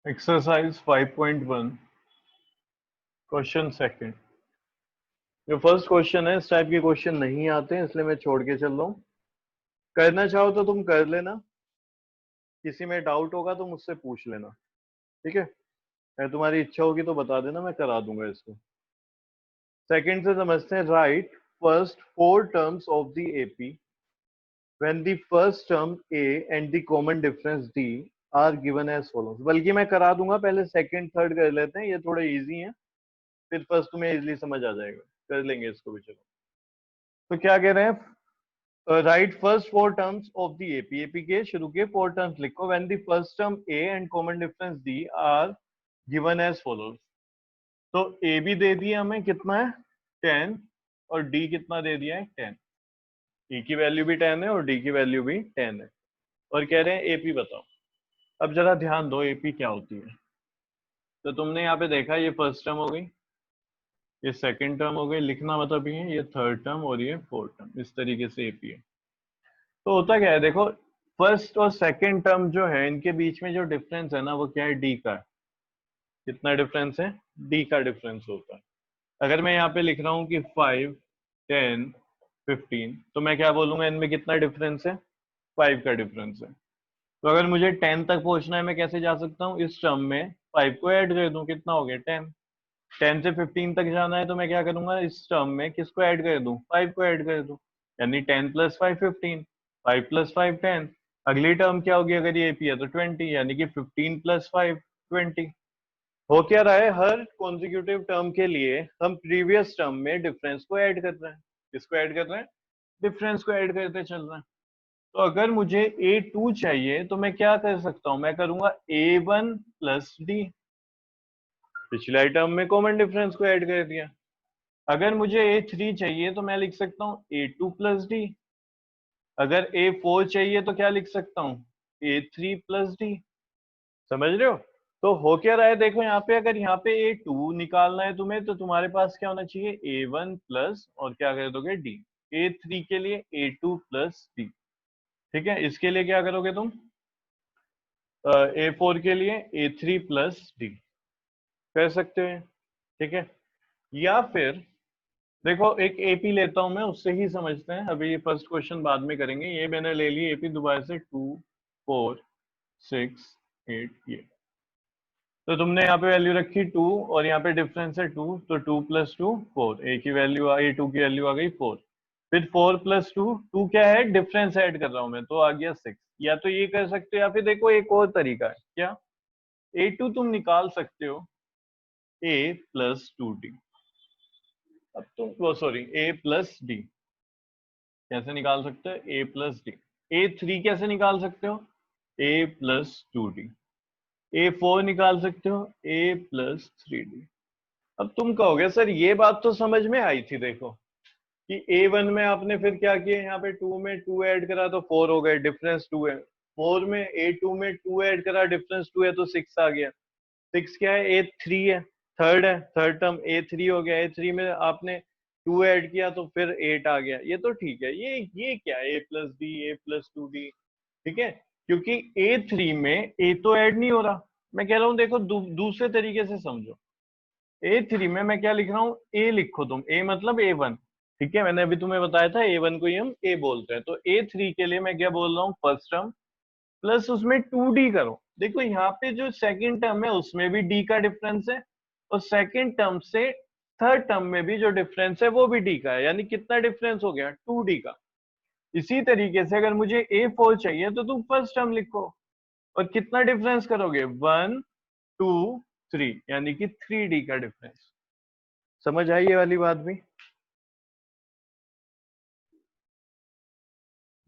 Exercise 5.1 question second. जो first question है, इस टाइप के क्वेश्चन नहीं आते हैं इसलिए मैं छोड़ के चल रहा हूँ। करना चाहो तो तुम कर लेना, किसी में डाउट होगा तो मुझसे पूछ लेना, ठीक है। अगर तुम्हारी इच्छा होगी तो बता देना, मैं करा दूंगा इसको। सेकंड से समझते हैं। Write first 4 terms of the AP when the first term a and the common difference d are given as follows. बल्कि मैं करा दूंगा, पहले सेकंड थर्ड कर लेते हैं, ये थोड़े इजी है, फिर फर्स्ट तुम्हें इजीली समझ आ जाएगा। कर लेंगे इसको भी। चलो, तो क्या कह रहे हैं। Write first 4 terms of the AP. AP के शुरू के 4 टर्म्स लिखो when the first term a and common difference d are given as follows. तो ए भी दे दिया हमें, कितना है 10, और डी कितना दे दिया है 10। ई की वैल्यू भी 10 है और डी की वैल्यू भी 10 है, और कह रहे हैं एपी बताओ। अब जरा ध्यान दो, एपी क्या होती है। तो तुमने यहाँ पे देखा, ये फर्स्ट टर्म हो गई, ये सेकंड टर्म हो गई, लिखना मतलब ये थर्ड टर्म और ये फोर्थ टर्म, इस तरीके से एपी है। तो होता क्या है देखो, फर्स्ट और सेकंड टर्म जो है इनके बीच में जो डिफरेंस है ना, वो क्या है, डी का है। कितना डिफरेंस है, डी का डिफरेंस होता है। अगर मैं यहाँ पे लिख रहा हूँ कि 5, 10, 15, तो मैं क्या बोलूंगा, इनमें कितना डिफरेंस है, 5 का डिफरेंस है। तो अगर मुझे 10 तक पहुंचना है, मैं कैसे जा सकता हूँ, इस टर्म में 5 को ऐड कर दूं, कितना हो गया 10। 10 से 15 तक जाना है तो मैं क्या करूंगा, इस टर्म में किसको ऐड कर दूं, 5 को ऐड कर दूं, यानी 10 + 5 15, 5 + 5 10। अगली टर्म क्या होगी, अगर ये एपी है तो 20, यानी कि 15 + 5 20। हो क्या रहा है, हर कॉन्जिक्यूटिव टर्म के लिए हम प्रीवियस टर्म में डिफरेंस को ऐड कर रहे हैं। किसको ऐड कर रहे हैं, डिफरेंस को ऐड करते चल रहे हैं। तो अगर मुझे A2 चाहिए तो मैं क्या कर सकता हूं, मैं करूंगा A1 + D। पिछले टर्म में कॉमन डिफरेंस को ऐड कर दिया। अगर मुझे A3 चाहिए तो मैं लिख सकता हूँ A2 + D। अगर A4 चाहिए तो क्या लिख सकता हूँ, A3 + D। समझ रहे हो। तो हो क्या रहा है देखो, यहाँ पे अगर यहाँ पे A2 निकालना है तुम्हें, तो तुम्हारे पास क्या होना चाहिए, A1 प्लस और क्या कर दोगे D। A3 के लिए A2 + D, ठीक है। इसके लिए क्या करोगे तुम, A4 के लिए A3 + D कर सकते हो, ठीक है। या फिर देखो, एक एपी लेता हूं मैं, उससे ही समझते हैं। अभी ये फर्स्ट क्वेश्चन बाद में करेंगे। ये मैंने ले ली एपी दोबारा से 2, 4, 6, 8 ये। तो तुमने यहाँ पे वैल्यू रखी 2 और यहाँ पे डिफरेंस है 2, तो 2 + 2 4, ए की वैल्यू आ गई, 2 की वैल्यू आ गई 4। फिर 4 + 2, 2 क्या है, डिफरेंस ऐड कर रहा हूं मैं, तो आ गया 6। या तो ये कर सकते हो, या फिर देखो एक और तरीका है, क्या, A2 तुम निकाल सकते हो A + 2D। अब तुम वो सॉरी A + D कैसे निकाल सकते हो, A + D। A3 कैसे निकाल सकते हो, A + 2D। A4 निकाल सकते हो A + 3D। अब तुम कहोगे सर ये बात तो समझ में आई थी, देखो कि A1 में आपने फिर क्या किया, यहाँ पे 2 में 2 ऐड करा तो 4 हो गए, डिफरेंस 2 है। 4 में A2 में 2 ऐड करा, डिफरेंस 2 है तो 6 आ गया। 6 क्या है, A3 है, थर्ड है, थर्ड टर्म A3 हो गया। A3 में आपने 2 ऐड किया तो फिर 8 आ गया। ये तो ठीक है। ये क्या है, A + D, A + 2D, ठीक है। क्योंकि A3 में A तो ऐड नहीं हो रहा। मैं कह रहा हूं देखो, दूसरे तरीके से समझो। A3 में मैं क्या लिख रहा हूँ, A लिखो तुम, A मतलब A1, ठीक है। मैंने अभी तुम्हें बताया था A1 को ही हम A बोलते हैं। तो A3 के लिए मैं क्या बोल रहा हूँ, फर्स्ट टर्म प्लस उसमें 2D करो। देखो यहाँ पे जो सेकंड टर्म है उसमें भी D का डिफरेंस है, और सेकंड टर्म से थर्ड टर्म में भी जो डिफरेंस है वो भी D का है, यानी कितना डिफरेंस हो गया, 2D का। इसी तरीके से अगर मुझे A4 चाहिए तो तुम फर्स्ट टर्म लिखो, और कितना डिफरेंस करोगे, 1, 2, 3, यानी कि 3D का डिफरेंस। समझ आई ये वाली बात भी।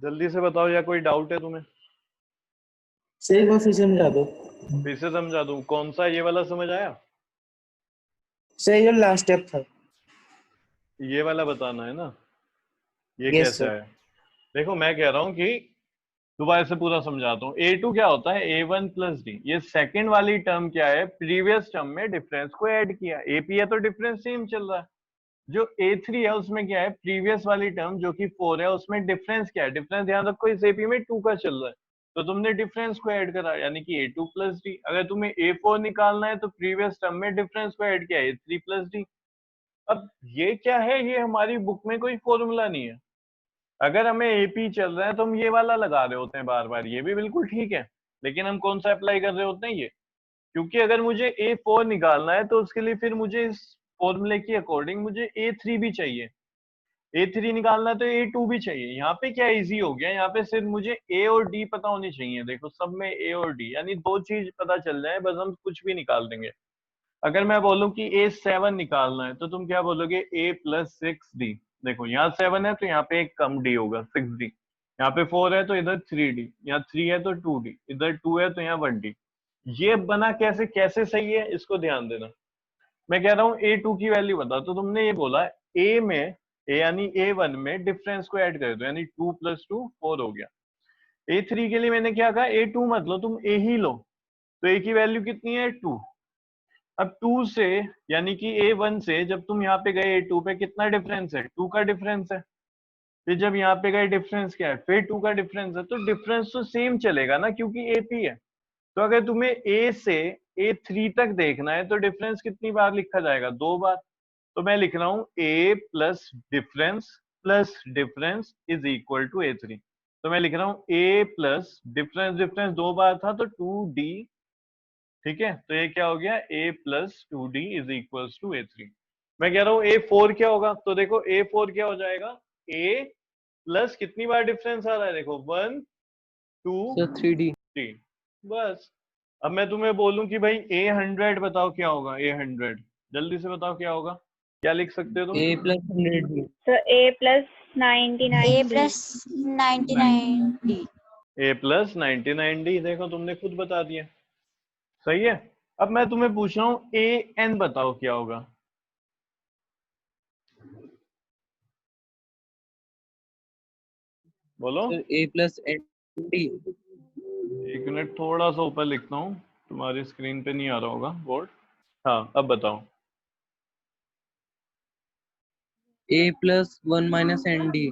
जल्दी से बताओ, या कोई डाउट है तुम्हें, सही को फिर समझा दो। फिर से समझा दूं। कौन सा, ये वाला समझ आया, सही जो लास्ट स्टेप था। ये वाला बताना है ना, ये यस कैसे सर। आया। देखो मैं कह रहा हूँ कि दोबारा से पूरा समझाता हूँ। A2 क्या होता है, A1 + D। ये सेकंड वाली टर्म क्या है, प्रीवियस टर्म में डिफरेंस को ऐड किया। AP है तो डिफरेंस सेम चल रहा है। जो A3 है उसमें क्या है, प्रीवियस वाली टर्म जो कि 4 है, उसमें डिफरेंस क्या है, डिफरेंस ध्यान रखो, इस AP में 2 का चल रहा है। तो तुमने डिफरेंस को ऐड करा, यानी कि a2 प्लस डी। अगर तुम्हें a4 निकालना है तो प्रीवियस टर्म में डिफरेंस को ऐड किया a3 प्लस डी। अब ये क्या है, ये हमारी बुक में कोई फॉर्मूला नहीं है। अगर हमें एपी चल रहा है तो हम ये वाला लगा रहे होते हैं बार बार, ये भी बिल्कुल ठीक है, लेकिन हम कौन सा अप्लाई कर रहे होते हैं, ये। क्योंकि अगर मुझे A4 निकालना है तो उसके लिए फिर मुझे इस फॉर्मूले के अकॉर्डिंग मुझे A3 भी चाहिए, A3 निकालना है तो A2 भी चाहिए। यहाँ पे क्या इजी हो गया, यहाँ पे सिर्फ मुझे A और D पता होनी चाहिए। देखो सब में A और D, यानी दो चीज पता चल जाए, बस हम कुछ भी निकाल देंगे। अगर मैं बोलूं कि A7 निकालना है तो तुम क्या बोलोगे, A प्लस 6D। देखो यहाँ 7 है तो यहाँ पे एक कम D होगा 6D, यहाँ पे 4 है तो इधर 3D, यहाँ 3 है तो 2D, इधर 2 है तो यहाँ 1D। ये बना कैसे, कैसे सही है, इसको ध्यान देना। मैं कह रहा हूँ A2 की वैल्यू बता, तो तुमने ये बोला A में, A यानी A1 में डिफरेंस को ऐड कर दो, यानी 2 प्लस 2 4 हो गया। A3 के लिए मैंने क्या कहा, A2 मत लो, तुम A ही लो। तो A की वैल्यू कितनी है, 2। अब 2 से, यानी कि A1 से जब तुम यहाँ पे गए A2 पे, कितना डिफरेंस है, 2 का डिफरेंस है। फिर जब यहाँ पे गए डिफरेंस क्या है, फिर 2 का डिफरेंस है, तो डिफरेंस तो सेम चलेगा ना, क्योंकि AP है। तो अगर तुम्हें A से A3 तक देखना है तो डिफरेंस कितनी बार लिखा जाएगा, 2 बार। तो मैं लिख रहा हूँ A plus difference is equal to A3। तो मैं लिख रहा हूँ A प्लस डिफरेंस, डिफरेंस 2 बार था तो 2D। ठीक है, तो ये क्या हो गया, A plus 2D is equal to A3। मैं कह रहा हूँ A4 क्या होगा, तो देखो A4 क्या हो जाएगा, A प्लस कितनी बार डिफरेंस आ रहा है, देखो 1 2 सर 3D 3, बस। अब मैं तुम्हें बोलूं कि भाई A100 बताओ क्या होगा, A100 जल्दी से बताओ क्या होगा, क्या लिख सकते हो तुम। A plus 100D So A plus 99 A D. plus 99D. A plus 99D, देखो तुमने खुद बता दिया, सही है। अब मैं तुम्हें पूछ रहा हूँ AN बताओ क्या होगा। बोलो। सर A plus ND एक मिनट, थोड़ा सा ऊपर लिखता हूँ, तुम्हारी स्क्रीन पे नहीं आ रहा होगा बोर्ड। हाँ अब बताओ। A plus 1 minus ND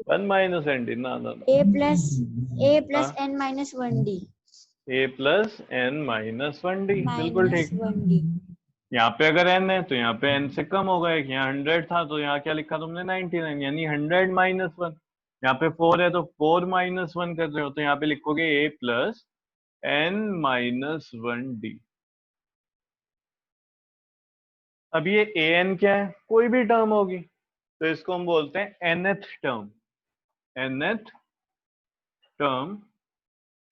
1 minus n d, ना ना ना। A plus हाँ, n minus 1D. A plus n minus 1D, बिल्कुल Minus ठीक। 1D. यहाँ पे अगर n है तो यहाँ पे n से कम होगा, एक यहाँ 100 था तो यहाँ क्या लिखा तुमने, 99, यानी 100 माइनस 1। यहाँ पे 4 है तो 4 माइनस 1 कर रहे हो, तो यहाँ पे लिखोगे A plus n minus 1D। अब ये an क्या है, कोई भी टर्म होगी, तो इसको हम बोलते हैं nth term, nth term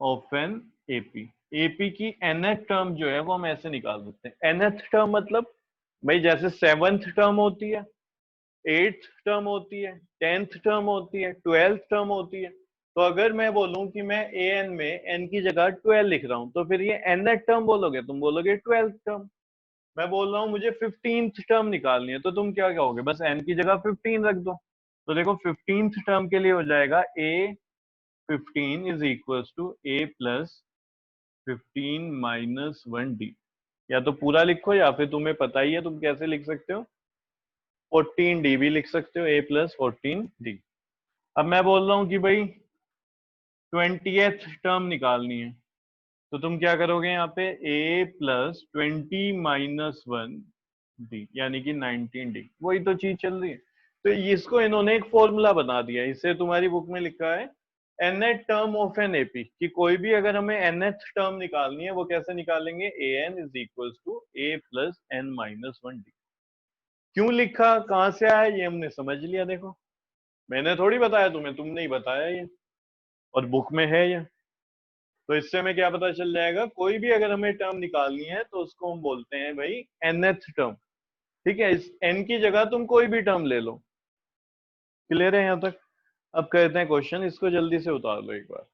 of an AP। AP की nth टर्म जो है वो हम ऐसे निकाल सकते हैं। nth टर्म मतलब भाई जैसे 7th टर्म होती है, 8th टर्म होती है, 10th टर्म होती है, 12th टर्म होती है। तो अगर मैं बोलूं कि मैं an में n की जगह 12 लिख रहा हूं, तो फिर ये nth टर्म बोलोगे, तुम बोलोगे 12th टर्म। मैं बोल रहा हूँ मुझे 15th टर्म निकालनी है, तो तुम क्या कहोगे, बस n की जगह 15 रख दो। तो देखो 15th टर्म के लिए हो जाएगा A15 is equal to A plus 15 minus 1D। या तो पूरा लिखो, या फिर तुम्हें पता ही है तुम कैसे लिख सकते हो, 14D भी लिख सकते हो, A प्लस 14D। अब मैं बोल रहा हूँ कि भाई 20th टर्म निकालनी है, तो तुम क्या करोगे, यहाँ पे A प्लस 20 माइनस 1D, यानी कि 19D। वही तो चीज चल रही है। तो इसको इन्होंने एक फॉर्मूला बना दिया, इसे तुम्हारी बुक में लिखा है nth term of an AP, कि कोई भी अगर हमें nth टर्म निकालनी है वो कैसे निकालेंगे, an is equal to A plus n minus 1D। क्यों लिखा, कहां से आया, ये हमने समझ लिया। देखो मैंने थोड़ी बताया तुम्हें, तुमने ही बताया ये, और बुक में है ये। तो इससे हमें क्या पता चल जाएगा, कोई भी अगर हमें टर्म निकालनी है तो उसको हम बोलते हैं भाई nth टर्म। ठीक है, इस n की जगह तुम कोई भी टर्म ले लो। क्लियर है यहाँ तक। अब करते हैं क्वेश्चन, इसको जल्दी से उतार लो एक बार।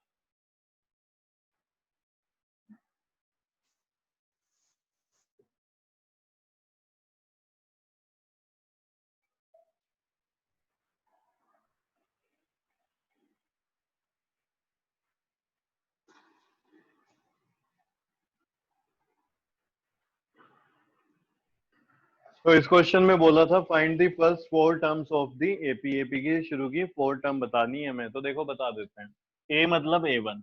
तो इस क्वेश्चन में बोला था find the first 4 terms of the AP। AP की शुरू की 4 टर्म बतानी है हमें, तो देखो बता देते हैं। A मतलब A1,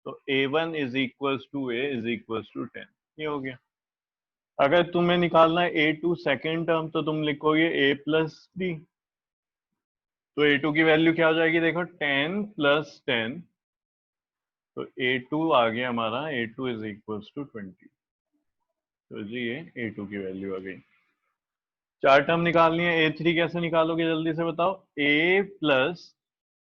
तो a1 is equals to a is equals to 10, ये हो गया। अगर तुम्हें निकालना है a2 सेकेंड टर्म तो तुम लिखोगे a प्लस b। तो a2 की वैल्यू क्या हो जाएगी, देखो 10 प्लस 10, तो a2 आ गया हमारा, a2 इज इक्वल्स टू 20। तो जी ये a2 की वैल्यू आ गई। चार टर्म निकालनी है, a3 कैसे निकालोगे जल्दी से बताओ। a plus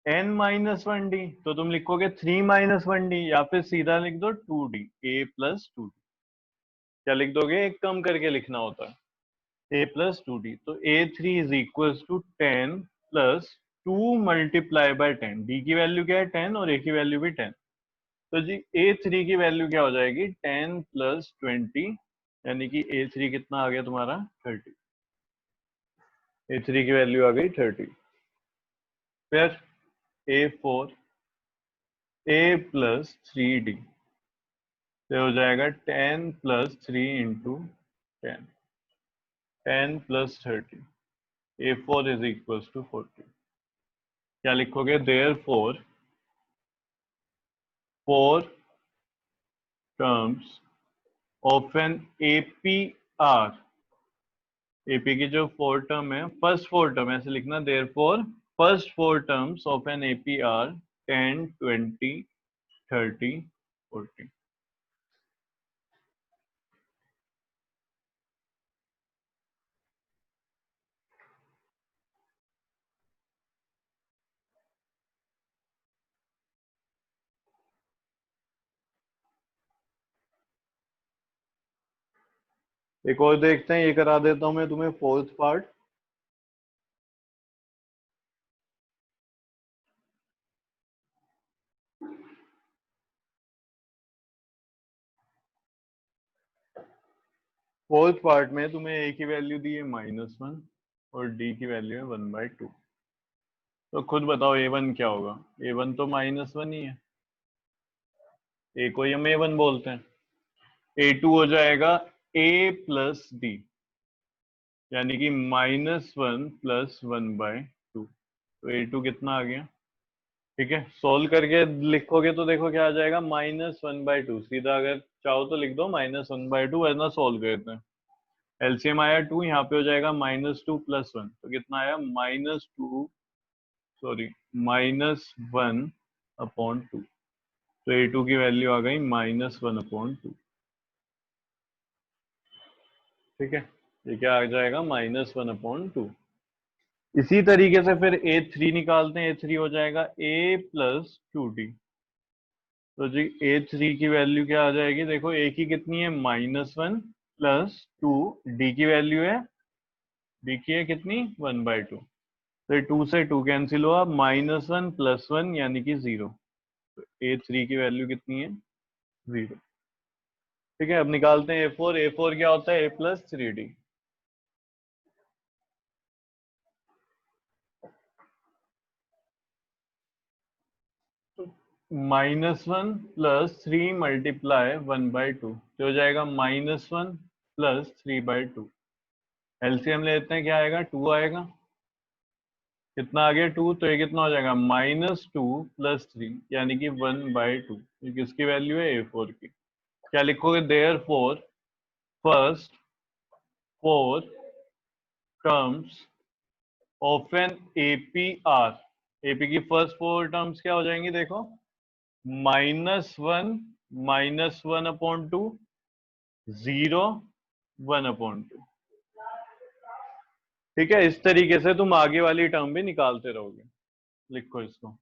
n minus 1d, तो तुम लिखोगे 3 माइनस 1d, या फिर सीधा लिख दो 2d, a प्लस 2d। क्या लिख दोगे, एक कम करके लिखना होता है, a प्लस 2d। तो a3 is equals to 10 plus 2 multiply by 10। d की वैल्यू क्या है 10 और a की वैल्यू भी 10। तो जी a3 की वैल्यू क्या हो जाएगी 10 प्लस 20, यानी कि a3 कितना आ गया तुम्हारा 30। a3 की वैल्यू आ गई 30। फिर a4 a प्लस 3d से हो जाएगा 10 plus 3 into 10, 10 plus 30, a4 is equals to 40। क्या लिखोगे, therefore 4 terms of an APR, AP की जो 4 टर्म है, फर्स्ट 4 टर्म ऐसे लिखना, therefore first 4 terms of an APR 10 20 30 40। एक और देखते हैं, ये करा देता हूं मैं तुम्हें फोर्थ पार्ट। फोर्थ पार्ट में तुम्हें a की वैल्यू दी है -1 और d की वैल्यू है 1/2। तो खुद बताओ a1 क्या होगा। a1 तो -1 ही है, a को ही हम a1 बोलते हैं। a2 हो जाएगा a प्लस d, यानी कि -1 प्लस 1/2। तो a2 कितना आ गया, ठीक है। सोल्व करके लिखोगे तो देखो क्या आ जाएगा, -1/2। सीधा अगर चाहो तो लिख दो -1/2, वरना सोल्व करते हैं। एलसीएम आया 2, यहाँ पे हो जाएगा -2 प्लस 1, तो कितना आया -1/2। तो a2 की वैल्यू आ गई -1/2, ठीक है। ये क्या आ जाएगा, -1/2। इसी तरीके से फिर a3 निकालते हैं। a3 हो जाएगा a प्लस 2d। तो जी a3 की वैल्यू क्या आ जाएगी, देखो a की कितनी है -1 प्लस 2, d की वैल्यू है, d की है कितनी 1/2। तो 2 से 2 कैंसिल हुआ, -1 प्लस 1 यानी कि 0। तो a3 की वैल्यू कितनी है 0, ठीक है। अब निकालते हैं a4। a4 क्या होता है, a plus 3d। -1 plus 3 multiply 1/2, तो हो जाएगा -1 प्लस 3/2। एलसीएम लेते हैं, क्या आएगा 2 आएगा। कितना आ गया 2, तो ये कितना हो जाएगा -2 प्लस 3, यानी कि 1/2। ये किसकी वैल्यू है, a4 की। क्या लिखोगे, therefore first 4 terms of an APR, AP की फर्स्ट 4 टर्म्स क्या हो जाएंगी, देखो -1 -1/2, 0 1/2, ठीक है। इस तरीके से तुम आगे वाली टर्म भी निकालते रहोगे। लिखो इसको।